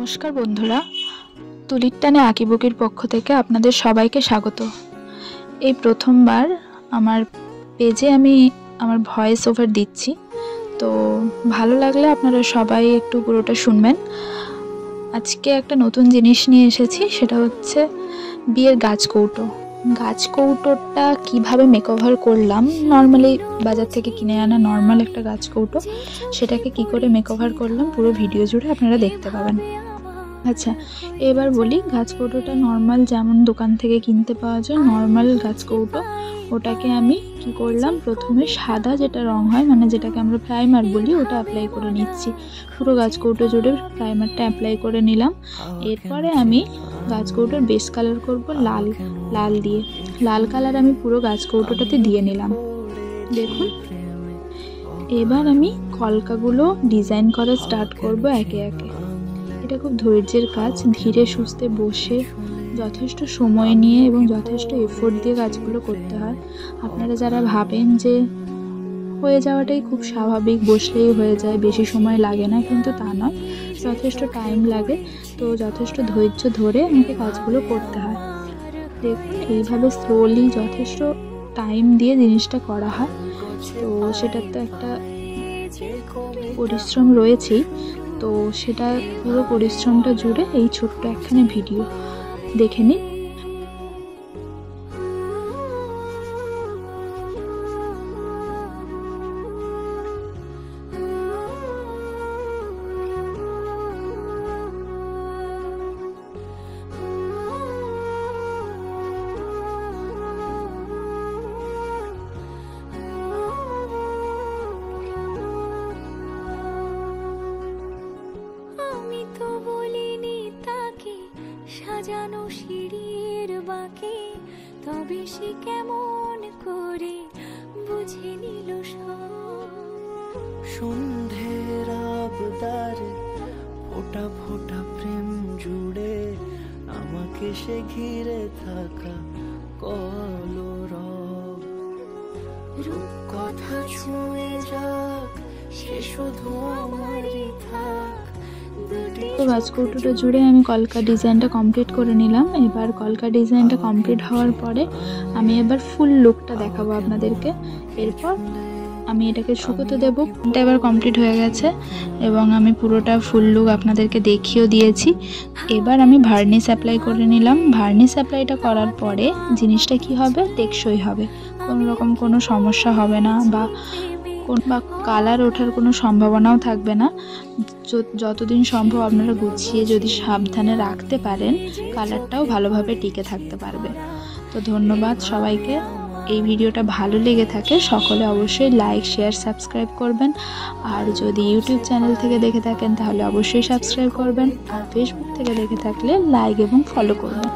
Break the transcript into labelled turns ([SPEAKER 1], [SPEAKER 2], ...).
[SPEAKER 1] নমস্কার বন্ধুরা, তুলির টানে আঁকিবুকির পক্ষ থেকে আপনাদের সবাইকে স্বাগত। এই প্রথমবার আমার পেজে আমি আমার ভয়েস ওভার দিচ্ছি, তো ভালো লাগলে আপনারা সবাই একটু পুরোটা শুনবেন। আজকে একটা নতুন জিনিস নিয়ে এসেছি, সেটা হচ্ছে বিয়ের গাছকৌটোটা কিভাবে মেকওভার করলাম। নর্মালি বাজার থেকে কিনে আনা নর্মাল একটা গাছকৌটো, সেটাকে কি করে মেকওভার করলাম পুরো ভিডিও জুড়ে আপনারা দেখতে পাবেন। আচ্ছা, এবার বলি, গাছকৌটোটা নর্মাল যেমন দোকান থেকে কিনতে পাওয়া যায় নর্মাল গাছকৌটো, ওটাকে আমি কি করলাম, প্রথমে সাদা যেটা রং হয়, মানে যেটাকে আমরা প্রাইমার বলি, ওটা অ্যাপ্লাই করে নিচ্ছি। পুরো গাছকৌটো জুড়ে প্রাইমারটা অ্যাপ্লাই করে নিলাম। এরপরে আমি গাছকৌটোর বেস কালার করব লাল দিয়ে। লাল কালার আমি পুরো গাছকৌটোটাতে দিয়ে নিলাম। দেখুন, এবার আমি কলকাগুলো ডিজাইন করা স্টার্ট করব একে একে। এটা খুব ধৈর্যের কাজ, ধীরে সুস্থে বসে যথেষ্ট সময় নিয়ে এবং যথেষ্ট এফোর্ট দিয়ে কাজগুলো করতে হয়। আপনারা যারা ভাবেন যে হয়ে যাওয়াটাই খুব স্বাভাবিক, বসলেই হয়ে যায়, বেশি সময় লাগে না, কিন্তু তা নয়, যথেষ্ট টাইম লাগে। তো যথেষ্ট ধৈর্য ধরে আমাকে কাজগুলো করতে হয়। দেখুন, এইভাবে স্লোলি যথেষ্ট টাইম দিয়ে জিনিসটা করা হয়। তো সেটার তো একটা পরিশ্রম রয়েছেই, তো সেটা পুরো পরিশ্রমটা জুড়ে এই ছোট্ট একখানে ভিডিও দেখে নিন।
[SPEAKER 2] সাজানো সিঁড়ির বাঁকে, তবে সে কেমন করে বুঝে নিল সন্ধ্যের আবদারে ফোটা ফোটা প্রেম জুড়ে আমাকে সে ঘিরে থাকা কলরব। রূপকথা ছুঁয়ে যাক, সে শুধু আমারই থাক।
[SPEAKER 1] তো গাছকৌটোটা জুড়ে আমি কলকা ডিজাইনটা কমপ্লিট করে নিলাম। এবার কলকা ডিজাইনটা কমপ্লিট হওয়ার পরে আমি এবার ফুল লুকটা দেখাবো আপনাদেরকে। এরপর আমি এটাকে শুকোতে দেবো। এটা এবার কমপ্লিট হয়ে গেছে এবং আমি পুরোটা ফুল লুক আপনাদেরকে দেখিয়েও দিয়েছি। এবার আমি ভার্নিশ অ্যাপ্লাই করে নিলাম। ভার্নিশ অ্যাপ্লাইটা করার পরে জিনিসটা কি হবে, টেকসই হবে, কোনো রকম কোনো সমস্যা হবে না বা কালার ওঠার কোনো সম্ভাবনাও থাকবে না। যতদিন সম্ভব আপনারা গুছিয়ে যদি সাবধানে রাখতে পারেন, কালারটাও ভালোভাবে টিকে থাকতে পারবে। তো ধন্যবাদ সবাইকে। এই ভিডিওটা ভালো লেগে থাকে সকলে অবশ্যই লাইক, শেয়ার, সাবস্ক্রাইব করবেন। আর যদি ইউটিউব চ্যানেল থেকে দেখে থাকেন তাহলে অবশ্যই সাবস্ক্রাইব করবেন। আর ফেসবুক থেকে দেখে থাকলে লাইক এবং ফলো করবেন।